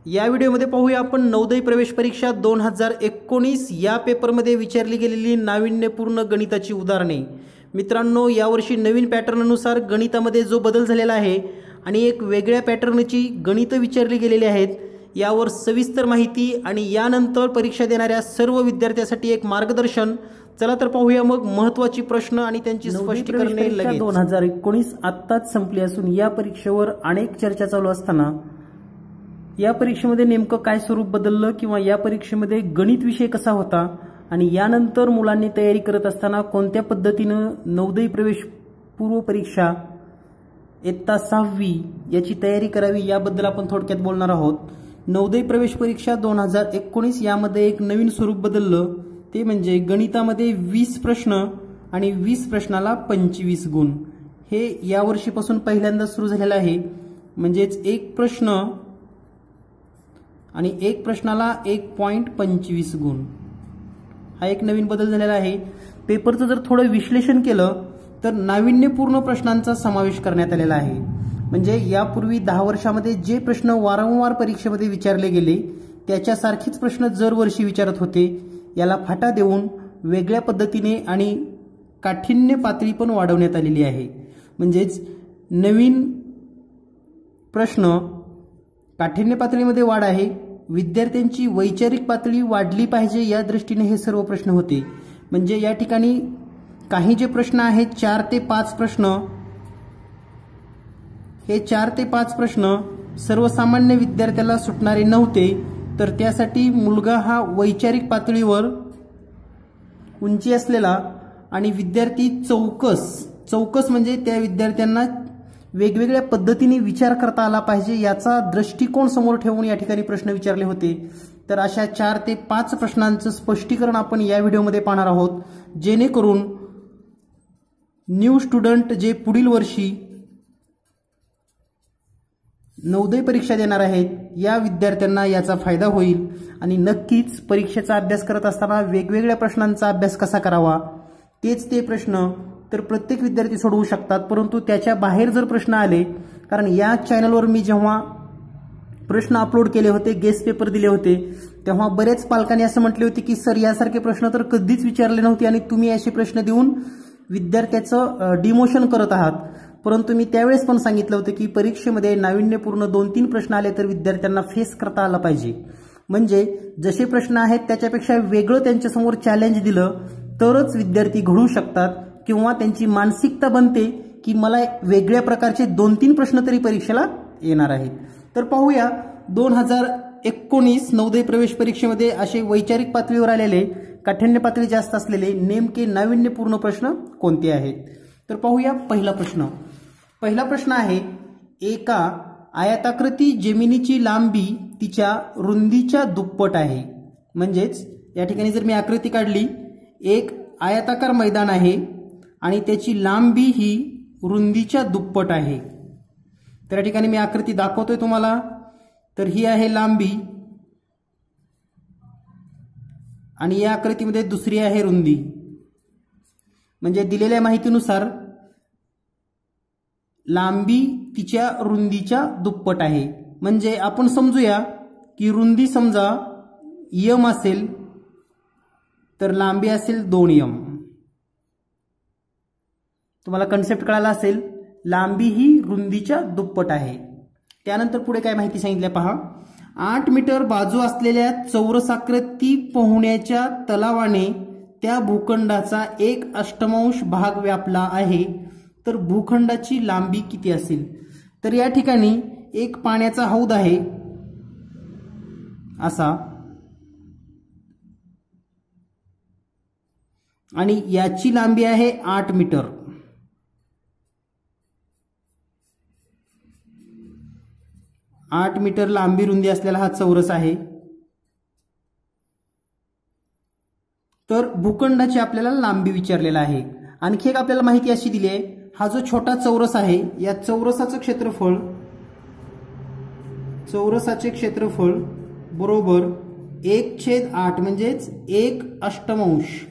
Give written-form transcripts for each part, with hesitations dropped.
या व्हिडिओमध्ये पाहूया आपण नवोदय प्रवेश परीक्षा 2019 या पेपरमध्ये विचारली गेलेली नाविन्यपूर्ण गणिताची उदाहरणे। मित्रांनो, यावर्षी नवीन पॅटर्ननुसार गणितामध्ये जो बदल झालेला आहे आणि एक वेगळ्या पॅटर्नची गणितं विचारली गेलेली आहेत, यावर सविस्तर माहिती आणि यानंतर परीक्षा देणाऱ्या सर्व विद्यार्थ्यांसाठी एक मार्गदर्शन। चला तर पाहूया मग महत्त्वाची प्रश्न आणि त्यांची स्पष्टीकरणे लगेच। 2019 आत्ताच संपली असून या परीक्षेवर अनेक चर्चा चालू असताना या परीक्षेमध्ये नेमकं काय स्वरूप बदललं किंवा या परीक्षेमध्ये गणित विषय कसा होता आणि यानंतर मुलांनी तयारी करत असताना कोणत्या पद्धतीनं नवोदय प्रवेश पूर्व परीक्षा इयत्ता 6वी याची तयारी करावी याबद्दल आपण थोडक्यात बोलणार आहोत। नवोदय प्रवेश परीक्षा 2019 यामध्ये एक नवीन स्वरूप बदललं, ते म्हणजे गणितामध्ये 20 प्रश्न आणि 20 प्रश्नाला 25 गुण। हे यावर्षीपासून पहिल्यांदा सुरू झालेलं आहे, म्हणजेच एक प्रश्न आणि एक प्रश्नाला 1.25 गुण। हा एक नवीन बदल झालेला आहे। पेपरचं जर थोडं विश्लेषण केलं तर नाविन्यपूर्ण प्रश्नांचा समावेश करण्यात आलेला आहे। म्हणजे यापूर्वी 10 वर्षामध्ये जे प्रश्न वारंवार परीक्षेमध्ये विचारले गेले त्याच्यासारखीच प्रश्न दरवर्षी विचारत होते, याला फाटा देऊन वेगळ्या पद्धतीने आणि काठिण्य पातळी पण वाढवण्यात आलेली आहे। म्हणजेच नवीन प्रश्न काठिण्य पातळीमध्ये वाढ आहे, विद्यार्थ्यांची वैचारिक पातळी वाढली पाहिजे या दृष्टीने हे सर्व प्रश्न होते। म्हणजे या ठिकाणी काही जे प्रश्न आहेत 4 ते 5 प्रश्न, हे 4 ते 5 प्रश्न सर्वसामान्य विद्यार्थ्याला सुटणारे नव्हते, तर त्यासाठी मुलगा हा वैचारिक पातळीवर उंची असलेला आणि विद्यार्थी चौकस म्हणजे त्या विद्यार्थ्यांना वेगवेगळ्या पद्धतीने विचार करता आला पाहिजे याचा दृष्टिकोन समोर ठेवून या ठिकाणी प्रश्न विचारले होते। तर अशा 4 ते 5 प्रश्नांचं स्पष्टीकरण आपण या व्हिडिओमध्ये पाहणार आहोत, जेणेकरून न्यू स्टुडंट जे पुढील वर्षी नवोदय परीक्षा देणार आहेत या विद्यार्थ्यांना याचा फायदा होईल। आणि नक्कीच परीक्षेचा अभ्यास करत असताना वेगवेगळ्या प्रश्नांचा अभ्यास कसा करावा, तेच ते प्रश्न तर प्रत्येक विद्यार्थी सोडवू शकतात, परंतु त्याच्या बाहेर जर प्रश्न आले, कारण या चॅनलवर मी जेव्हा प्रश्न अपलोड केले होते, गेस्ट पेपर दिले होते, तेव्हा बरेच पालकांनी असं म्हटले होते की सर यासारखे प्रश्न तर कधीच विचारले नव्हते आणि तुम्ही असे प्रश्न देऊन विद्यार्थ्याचं डिमोशन करत आहात। परंतु मी त्यावेळेस पण सांगितलं होतं की परीक्षेमध्ये नाविन्यपूर्ण 2-3 प्रश्न आले तर विद्यार्थ्यांना फेस करता आला पाहिजे। म्हणजे जसे प्रश्न आहेत त्याच्यापेक्षा वेगळं त्यांच्यासमोर चॅलेंज दिलं तरच विद्यार्थी घडू शकतात किंवा त्यांची मानसिकता बनते की मला वेगळ्या प्रकारचे 2-3 प्रश्न तरी परीक्षेला येणार आहेत। तर पाहूया 2019 नवोदय प्रवेश परीक्षेमध्ये असे वैचारिक पातळीवर आलेले, काठिण्य पातळी जास्त असलेले नेमके नाविन्यपूर्ण प्रश्न कोणते आहेत। तर पाहूया पहिला प्रश्न आहे, एका आयताकृती जमिनीची लांबी तिच्या रुंदीच्या दुप्पट आहे। म्हणजेच या ठिकाणी जर मी आकृती काढली, एक आयताकार मैदान आहे आणि त्याची लांबी ही रुंदीच्या दुप्पट आहे। तर या ठिकाणी मी आकृती दाखवतोय तुम्हाला, तर ही आहे लांबी आणि या आकृतीमध्ये दुसरी आहे रुंदी। म्हणजे दिलेल्या माहितीनुसार लांबी तिच्या रुंदीच्या दुप्पट आहे। म्हणजे आपण समजूया की रुंदी समजा m असेल तर लांबी असेल 2m। तुम्हाला कन्सेप्ट कळाला असेल, लांबी ही रुंदीच्या दुप्पट आहे। त्यानंतर पुढे काय माहिती सांगितली पहा, 8 मीटर बाजू असलेल्या चौरसाकृती पोहण्याच्या तलावाने त्या भूखंडाचा 1/8 भाग व्यापला आहे, तर भूखंडाची लांबी किती असेल। तर या ठिकाणी एक पाण्याचा हौद आहे असा आणि याची लांबी आहे 8 मीटर। आठ मीटर लांबी रुंदी असलेला हा चौरस आहे। तर भूखंडाची आपल्याला लांबी विचारलेला आहे। आणखी एक आपल्याला माहिती अशी दिली आहे, हा जो छोटा चौरस आहे या चौरसाचे क्षेत्रफळ बरोबर 1/8 म्हणजेच 1/8।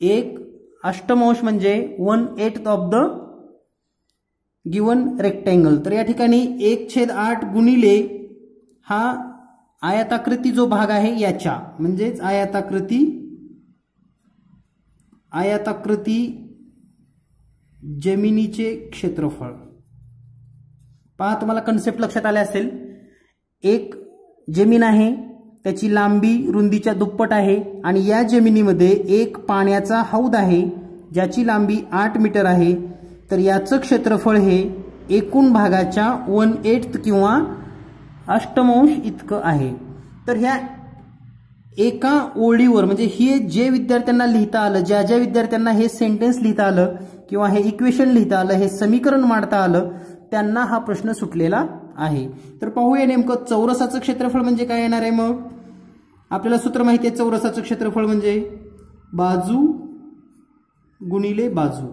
1/8 म्हणजे 1/8 ऑफ द गिवन रेक्टँगल, तर या ठिकाणी 1/8 गुणिले हा आयताकृती जो भाग आहे याच्या, म्हणजेच आयताकृती जमिनीचे क्षेत्रफळ. पहा, तुम्हाला कन्सेप्ट लक्षात आले असेल. एक जमीन आहे, त्याची लांबी रुंदीच्या दुप्पट आहे आणि या जमिनीमध्ये एक पाण्याचा हौद आहे ज्याची लांबी 8 मीटर आहे. तर याचं क्षेत्रफळ हे एकूण भागाच्या 1/8 किंवा अष्टमांश इतकं आहे. तर ह्या एका ओळीवर, म्हणजे हे जे विद्यार्थ्यांना लिहिता आलं, ज्या ज्या विद्यार्थ्यांना हे सेंटेन्स लिहिता आलं किंवा हे इक्वेशन लिहिता आलं, हे समीकरण मांडता आलं, त्यांना हा प्रश्न सुटलेला आहे. तर पाहूया नेमकं चौरसाचं क्षेत्रफळ म्हणजे काय येणार आहे. मग आपल्याला सूत्र माहिती आहे, चौरसाचं क्षेत्रफळ म्हणजे बाजू गुणिले बाजू.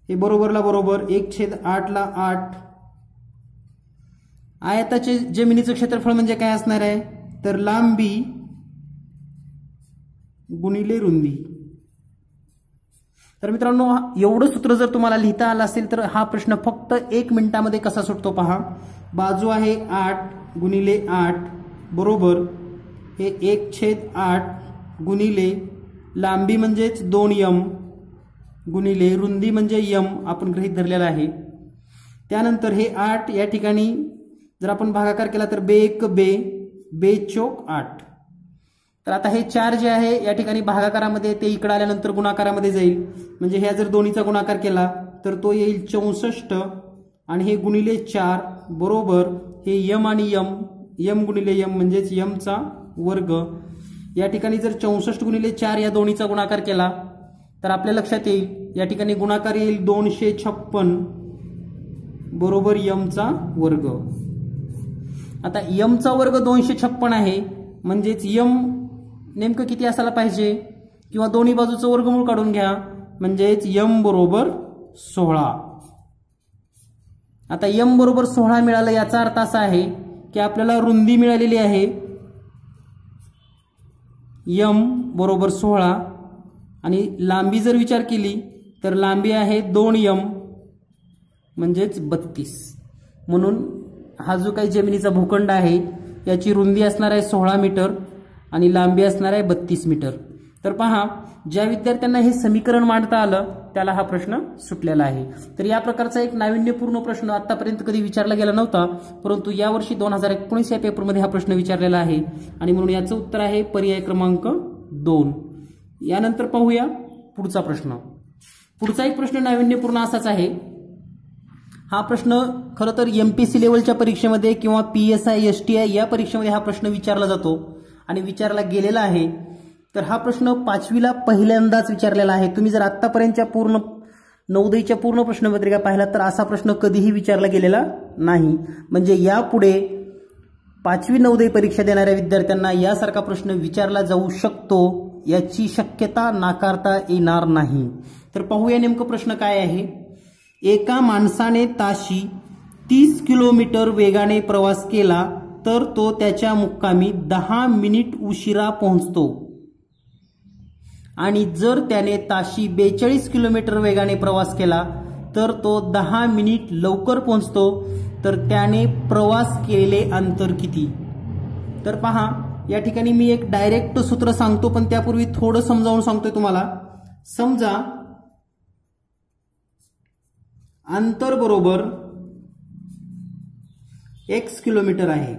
हे बरोबरला बरोबर, 1/8 ला 8. आयताचे जमिनीचं क्षेत्रफळ म्हणजे काय असणार आहे, तर लांबी गुणिले रुंदी. तर मित्रांनो, एवढं सूत्र जर तुम्हाला लिहिता आलं असेल तर हा प्रश्न फक्त 1 मिनिटामध्ये कसा सुटतो पहा. बाजू आहे 8 गुणिले 8 बरोबर हे 1/8 गुणिले लांबी म्हणजेच 2m गुणिले रुंदी म्हणजे m आपण गृहीत धरलेला आहे. त्यानंतर हे 8 या ठिकाणी जर आपण भागाकार केला तर 2 बे चौक 8. तर आता हे 4 जे आहे या ठिकाणी भागाकारामध्ये, ते इकडे आल्यानंतर गुणाकारामध्ये जाईल. म्हणजे ह्या जर दोन्हीचा गुणाकार केला तर तो येईल 64 आणि हे गुणिले 4 बरोबर हे m आणि m गुणिले m म्हणजेच m चा वर्ग. या ठिकाणी जर 64 गुणिले 4 या दोन्हीचा गुणाकार केला तर आपल्या लक्षात येईल या ठिकाणी गुणाकार येईल 256 बरोबर m चा वर्ग. आता m चा वर्ग 256 आहे, म्हणजेच m नेमकं किती असायला पाहिजे, किंवा दोन्ही बाजूचं वर्गमूळ काढून घ्या, म्हणजेच m बरोबर 16. आता m बरोबर 16 मिळालं, याचा अर्थ असा आहे की आपल्याला रुंदी मिळालेली आहे m बरोबर 16 आणि लांबी जर विचार केली तर लांबी आहे 2m म्हणजेच 32. म्हणून हा जो काही जमिनीचा भूखंड आहे याची रुंदी असणार आहे 16 मीटर आणि लांबी असणार आहे 32 मीटर. तर पहा, ज्या विद्यार्थ्यांना हे समीकरण मांडता आलं त्याला हा प्रश्न सुटलेला आहे. तर या प्रकारचा एक नाविन्यपूर्ण प्रश्न आतापर्यंत कधी विचारला गेला नव्हता, परंतु यावर्षी 2019 या पेपरमध्ये हा प्रश्न विचारलेला आहे आणि म्हणून याचं उत्तर आहे पर्याय क्रमांक 2. यानंतर पाहूया पुढचा प्रश्न. पुढचा एक प्रश्न नाविन्यपूर्ण असाच आहे. हा प्रश्न खरं तर MPSC लेवलच्या परीक्षेमध्ये किंवा PSI STI या परीक्षेमध्ये हा प्रश्न विचारला जातो आणि विचारला गेलेला आहे. तर हा प्रश्न 5वीला पहिल्यांदाच विचारलेला आहे. तुम्ही जर आतापर्यंतच्या पूर्ण नवोदयच्या पूर्ण प्रश्नपत्रिका पाहिला तर असा प्रश्न कधीही विचारला गेलेला नाही. म्हणजे यापुढे 5वी नवोदय परीक्षा देणाऱ्या विद्यार्थ्यांना यासारखा प्रश्न विचारला जाऊ शकतो याची शक्यता नाकारता येणार नाही. तर पाहूया नेमकं प्रश्न काय आहे. एका माणसाने ताशी 30 किलोमीटर वेगाने प्रवास केला तर तो त्याच्या मुक्कामी 10 मिनिट उशिरा पोहोचतो आणि जर त्याने ताशी 42 किलोमीटर वेगाने प्रवास केला तर तो 10 मिनिट लवकर पोहोचतो. तर त्याने प्रवास केलेले अंतर किती. तर पहा, या ठिकाणी मी एक डायरेक्ट सूत्र सांगतो, पण त्यापूर्वी थोडं समजावून सांगतोय तुम्हाला. समजा अंतर बरोबर x किलोमीटर आहे,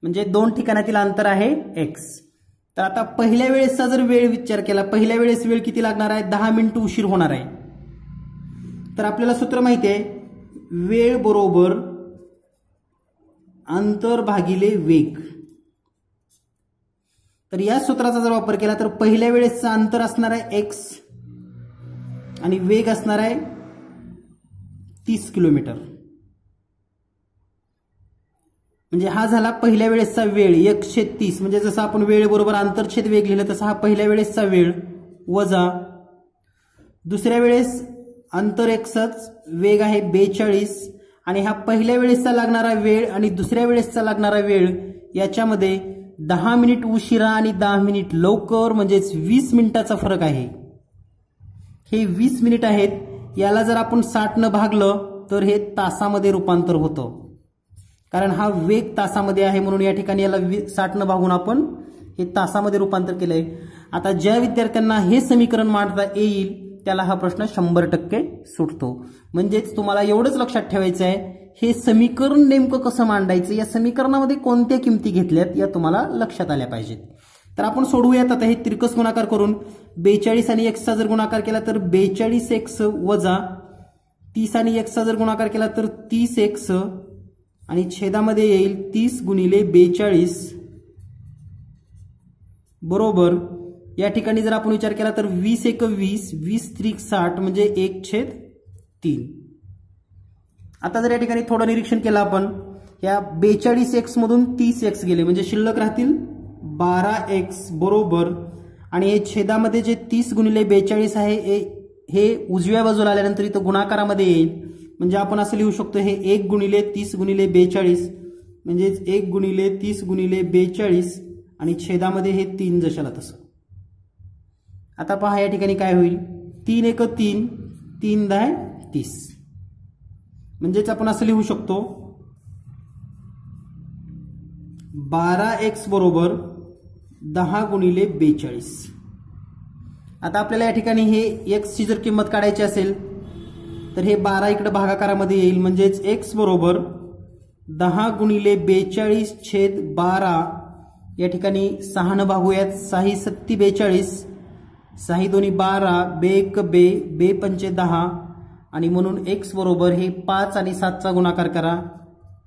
म्हणजे दोन ठिकाणातील अंतर आहे x. तर आता पहिल्या वेळेसचा जर वेळ विचार केला, पहिल्या वेळेस वेळ किती लागणार आहे, 10 मिनिट उशीर होणार आहे. तर आपल्याला सूत्र माहिती आहे, वेळ बरोबर अंतर भागिले वेग. तर या सूत्राचा जर वापर केला तर पहिल्या वेळेसचं अंतर असणार आहे x आणि वेग असणार आहे 30 किलोमीटर. म्हणजे हा झाला पहिल्या वेळेसचा वेळ 1/30. म्हणजे जसं आपण वेळ बरोबर अंतरछेद वेग लिहिलं तसा हा पहिल्या वेळेसचा वेळ वजा दुसऱ्या वेळेस अंतर xच वेग आहे 42 आणि हा पहिल्या वेळेसचा लागणारा वेळ आणि दुसऱ्या वेळेसचा लागणारा वेळ याच्यामध्ये 10 मिनिट उशिरा आणि 10 मिनिट लवकर म्हणजेच 20 मिनिटाचा फरक आहे. हे 20 मिनिट आहेत. याला जर आपण 60 न भागलं तर हे तासामध्ये रूपांतर होतं, कारण हा वेग तासामध्ये आहे म्हणून या ठिकाणी याला 60 न भागून आपण हे तासामध्ये रूपांतर केलंय. आता ज्या विद्यार्थ्यांना हे समीकरण मांडता येईल त्याला हा प्रश्न 100% सुटतो. म्हणजेच तुम्हाला एवढंच लक्षात ठेवायचं आहे, हे समीकरण नेमकं कसं मांडायचं, या समीकरणामध्ये कोणत्या किमती घेतल्यात या तुम्हाला लक्षात आल्या पाहिजेत. तर आपण सोडवूयात आता हे तिरकस गुणाकार करून. 42 आणि x चा जर गुणाकार केला तर 42x वजा 30 आणि x चा जर गुणाकार केला तर 30x आणि छेदामध्ये येईल 30 गुणिले 42 बरोबर. या ठिकाणी जर आपण विचार केला तर 20 एक 20, 20 त्रिक 60 म्हणजे 1/3. आता जर या ठिकाणी थोडं निरीक्षण केलं आपण, या 42x मधून 30x गेले म्हणजे शिल्लक राहतील 12x बरोबर. आणि हे छेदामध्ये जे 30 गुणिले 42 आहे हे उजव्या बाजूला आल्यानंतर इथं गुणाकारामध्ये येईल, म्हणजे आपण असं लिहू शकतो हे 1 गुणिले 30 गुणिले 42 म्हणजेच 1 गुणिले 30 गुणिले 42 आणि छेदामध्ये हे 3 जशाला तसं. आता पहा या ठिकाणी काय होईल, 3 एक 3, 3 10 30 म्हणजेच आपण असं लिहू शकतो 12x बरोबर 10 गुणिले 42. आता आपल्याला या ठिकाणी हे x ची जर किंमत काढायची असेल तर हे 12 इकडे भागाकारामध्ये येईल, म्हणजेच x बरोबर 10 गुणिले 42 छेद 12. या ठिकाणी 6 न भागूयात, 6 7 42, 6 2 12, बे 1 बे, बे 5 10 आणि म्हणून x बरोबर हे 5 आणि 7 चा गुणाकार करा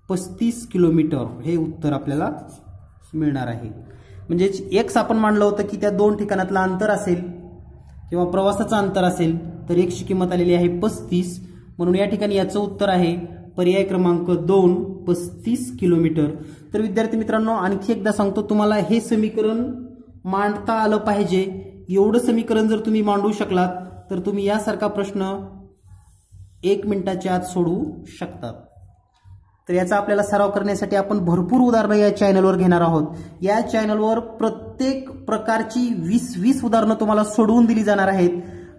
35 किलोमीटर हे उत्तर आपल्याला मिळणार आहे. म्हणजेच x आपण मानलं होतं की त्या दोन ठिकाणातलं अंतर असेल किंवा प्रवासाचं अंतर असेल तर x ची किंमत आलेली आहे 35, म्हणून या ठिकाणी याचं उत्तर आहे पर्याय क्रमांक 2 35 किलोमीटर. तर विद्यार्थी मित्रांनो आणखी एकदा सांगतो, तुम्हाला हे समीकरण मांडता आलं पाहिजे. एवढं समीकरण जर तुम्ही मांडू शकलात तर तुम्ही यासारखा प्रश्न 1 मिनिटाच्या आत सोडवू शकतात. तर याचा आपल्याला सराव करण्यासाठी आपण भरपूर उदाहरणं या चॅनलवर घेणार आहोत. या चॅनलवर प्रत्येक प्रकारची 20 उदाहरणं तुम्हाला सोडवून दिली जाणार आहेत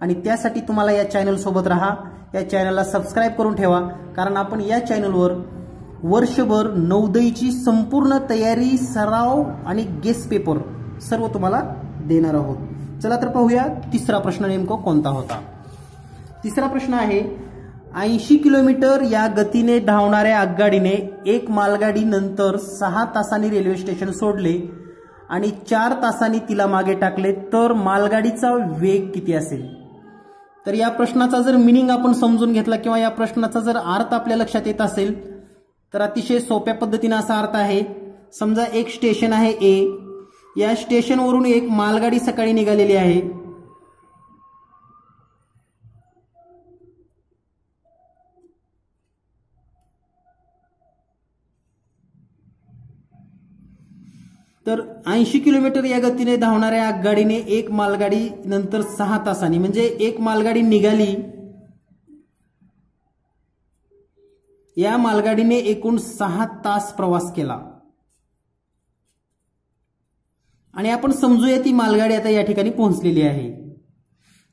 आणि त्यासाठी तुम्हाला या चॅनल सोबत राहा, या चॅनलला सबस्क्राईब करून ठेवा, कारण आपण या चॅनलवर वर्षभर नवोदयची संपूर्ण तयारी, सराव आणि गेस्ट पेपर सर्व तुम्हाला देणार आहोत. चला तर पाहूया तिसरा प्रश्न नेमका कोणता होता. तिसरा प्रश्न आहे, 80 किलोमीटर या गतीने धावणाऱ्या आगगाडीने एक मालगाडी नंतर 6 तासांनी रेल्वे स्टेशन सोडले आणि 4 तासांनी तिला मागे टाकले तर मालगाडीचा वेग किती असेल. तर या प्रश्नाचा जर मिनिंग आपण समजून घेतला किंवा या प्रश्नाचा जर अर्थ आपल्या लक्षात येत असेल तर अतिशय सोप्या पद्धतीने असा अर्थ आहे. समजा एक स्टेशन आहे ए, या स्टेशनवरून एक मालगाडी सकाळी निघालेली आहे. तर 80 किलोमीटर या गतीने धावणाऱ्या आगगाडीने एक मालगाडी नंतर 6 तासांनी, म्हणजे एक मालगाडी निघाली, या मालगाडीने एकूण 6 तास प्रवास केला आणि आपण समजूया ती मालगाडी आता या ठिकाणी पोहोचलेली आहे.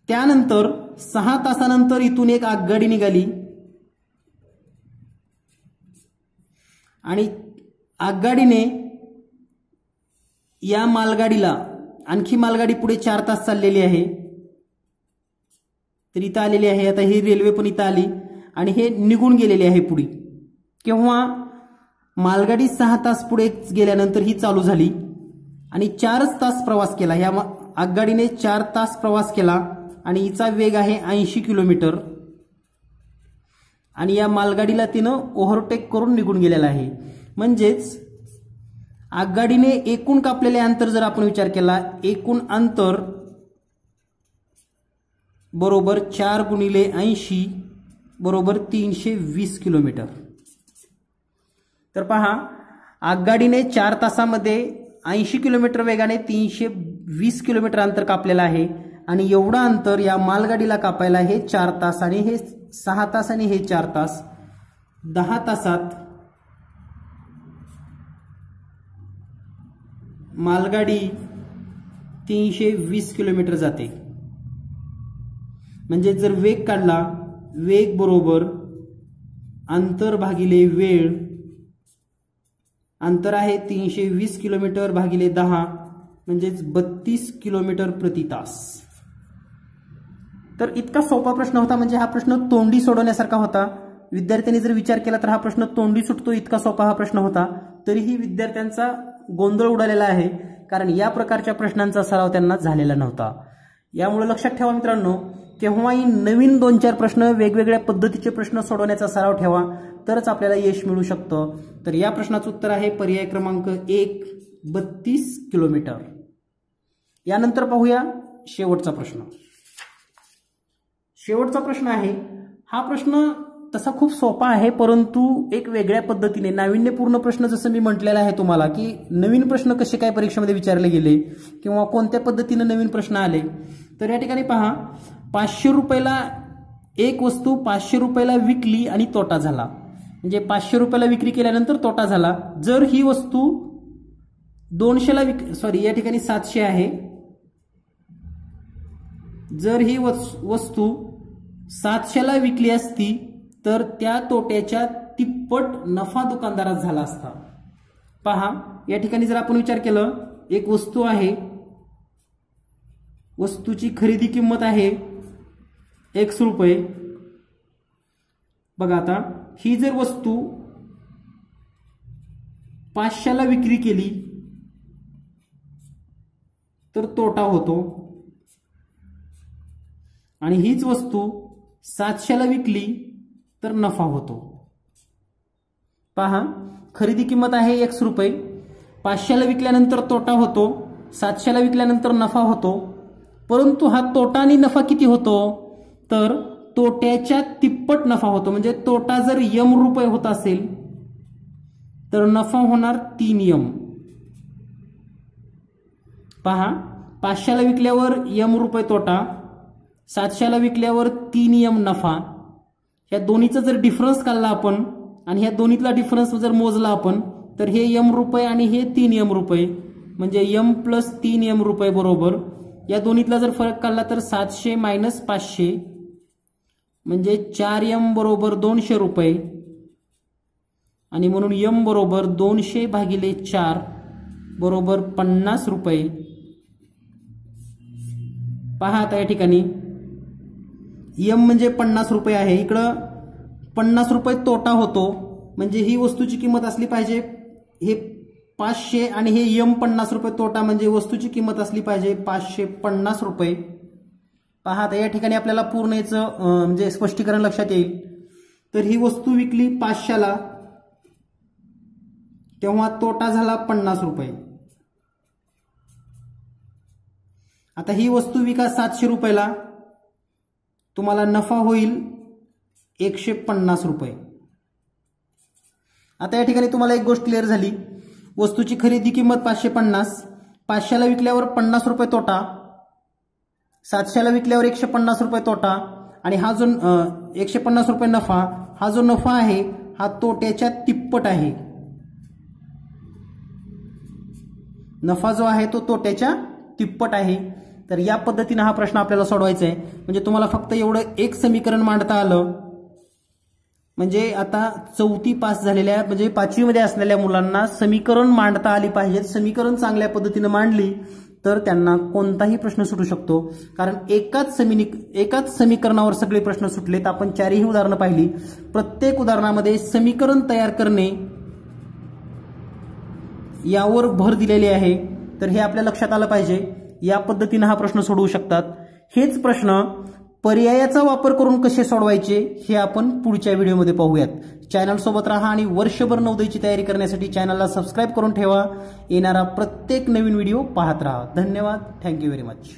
त्यानंतर 6 तासानंतर इथून एक आगगाडी निघाली आणि आगगाडीने या मालगाडीला, आणखी मालगाडी पुढे 4 तास चाललेली आहे, तर इथं आलेली आहे. आता ही रेल्वे पण इथं आली आणि हे निघून गेलेले आहे पुढे. केव्हा मालगाडी 6 तास पुढे गेल्यानंतर ही चालू झाली आणि 4 तास प्रवास केला. ह्या आगगाडीने 4 तास प्रवास केला आणि हिचा वेग आहे 80 किलोमीटर आणि या मालगाडीला तिनं ओव्हरटेक करून निघून गेलेला आहे. म्हणजेच आगगाडीने एकूण कापलेले अंतर जर आपण विचार केला, एकूण अंतर बरोबर 4 गुणिले 80 बरोबर 320 किलोमीटर. तर पहा, आगगाडीने 4 तासामध्ये 80 किलोमीटर वेगाने 320 किलोमीटर अंतर कापलेलं आहे आणि एवढं अंतर या मालगाडीला कापायला हे 4 तास आणि हे 6 तास आणि हे 4 तास, 10 तासात मालगाडी 320 किलोमीटर जाते. म्हणजे जर वेग काढला वेग बरोबर अंतर भागिले वेळ. अंतर आहे 320 किलोमीटर भागिले 10 म्हणजेच 32 किलोमीटर प्रति तास. तर इतका सोपा प्रश्न होता, म्हणजे हा प्रश्न तोंडी सोडवण्यासारखा होता. विद्यार्थ्यांनी जर विचार केला तर हा प्रश्न तोंडी सुटतो इतका सोपा हा प्रश्न होता. तरीही विद्यार्थ्यांचा गोंधळ उडालेला आहे, कारण या प्रकारच्या प्रश्नांचा सराव त्यांना झालेला नव्हता. यामुळे लक्षात ठेवा मित्रांनो, केव्हाही नवीन 2-4 प्रश्न वेगवेगळ्या पद्धतीचे प्रश्न सोडवण्याचा सराव ठेवा, तरच आपल्याला यश मिळू शकतं. तर या प्रश्नाचं उत्तर आहे पर्याय क्रमांक 1, 32 किलोमीटर. यानंतर पाहूया शेवटचा प्रश्न. शेवटचा प्रश्न आहे, हा प्रश्न तसा खूप सोपा आहे, परंतु एक वेगळ्या पद्धतीने नाविन्यपूर्ण प्रश्न, जसं मी म्हटलेलं आहे तुम्हाला की नवीन प्रश्न कसे काय परीक्षेमध्ये विचारले गेले किंवा कोणत्या पद्धतीने नवीन प्रश्न आले. तर या ठिकाणी पहा, 500 रुपयाला एक वस्तू 500 रुपयाला विकली आणि तोटा झाला. म्हणजे 500 रुपयाला विक्री केल्यानंतर तोटा झाला. जर ही वस्तू 200ला या ठिकाणी 700 आहे. जर ही वस्तू 700ला विकली असती तर त्या तोट्याच्या तिप्पट नफा दुकानदारात झाला असता. पहा, या ठिकाणी जर आपण विचार केलं, एक वस्तू आहे, वस्तूची खरेदी किंमत आहे X रुपये. बघा आता, ही जर वस्तू 500ला विक्री केली तर तोटा होतो, आणि हीच वस्तू 700ला विकली तर नफा होतो. पहा, खरेदी किंमत आहे X रुपये, 500ला विकल्यानंतर तोटा होतो, 700ला विकल्यानंतर नफा होतो. परंतु हा तोटा आणि नफा किती होतो, तर तोट्याच्या तिप्पट नफा होतो. म्हणजे तोटा जर M रुपये होत असेल तर नफा होणार 3M. पहा, 500ला विकल्यावर M रुपये तोटा, 700ला विकल्यावर 3M नफा. ह्या दोन्हीचा जर डिफरन्स काढला आपण आणि ह्या दोन्हीतला डिफरन्स जर मोजला आपण, तर हे M रुपये आणि हे 3M रुपये, म्हणजे M + 3M रुपये बरोबर, या दोन्हीतला जर फरक काढला तर 700 - 500 म्हणजे 4M बरोबर 200 रुपये, आणि म्हणून M बरोबर 200/4 बरोबर 50 रुपये. पहा आता या ठिकाणी M म्हणजे 50 रुपये आहे, इकडं 50 रुपये तोटा होतो. म्हणजे ही वस्तूची किंमत असली पाहिजे, हे 500 आणि हे M 50 रुपये तोटा, म्हणजे वस्तूची किंमत असली पाहिजे 550 रुपये. पहा आता या ठिकाणी आपल्याला पूर्ण याचं म्हणजे स्पष्टीकरण लक्षात येईल. तर ही वस्तू विकली 500ला, तेव्हा तोटा झाला 50 रुपये. आता ही वस्तू विका 700 रुपयाला, तुम्हाला नफा होईल 150 रुपये. आता या ठिकाणी तुम्हाला एक गोष्ट क्लिअर झाली, वस्तूची खरेदी किंमत 550, 500ला विकल्यावर 50 रुपये तोटा, 700ला विकल्यावर 150 रुपये तोटा, आणि हा जो 150 रुपये नफा, हा जो नफा आहे हा तोट्याच्या तिप्पट आहे. नफा जो आहे तो तोट्याच्या तिप्पट आहे. तर या पद्धतीने हा प्रश्न आपल्याला सोडवायचा आहे. म्हणजे तुम्हाला फक्त एवढं एक समीकरण मांडता आलं, म्हणजे आता 4थी पास झालेल्या, म्हणजे 5वी मध्ये असलेल्या मुलांना समीकरण मांडता आली पाहिजेत. समीकरण चांगल्या पद्धतीने मांडली तर त्यांना कोणताही प्रश्न सुटू शकतो. कारण एकाच समीकरणावर सगळे प्रश्न सुटलेत. आपण 4ही उदाहरणं पाहिली, प्रत्येक उदाहरणामध्ये समीकरण तयार करणे यावर भर दिलेली आहे. तर हे आपल्या लक्षात आलं पाहिजे. या पद्धतीने हा प्रश्न सोडवू शकतात. हेच प्रश्न पर्यायाचा वापर करून कसे सोडवायचे हे आपण पुढच्या व्हिडिओमध्ये पाहूयात. चॅनल सोबत राहा आणि वर्षभर नवोदयची तयारी करण्यासाठी चॅनलला सबस्क्राईब करून ठेवा. येणारा प्रत्येक नवीन व्हिडिओ पाहत राहा. धन्यवाद. Thank you very much.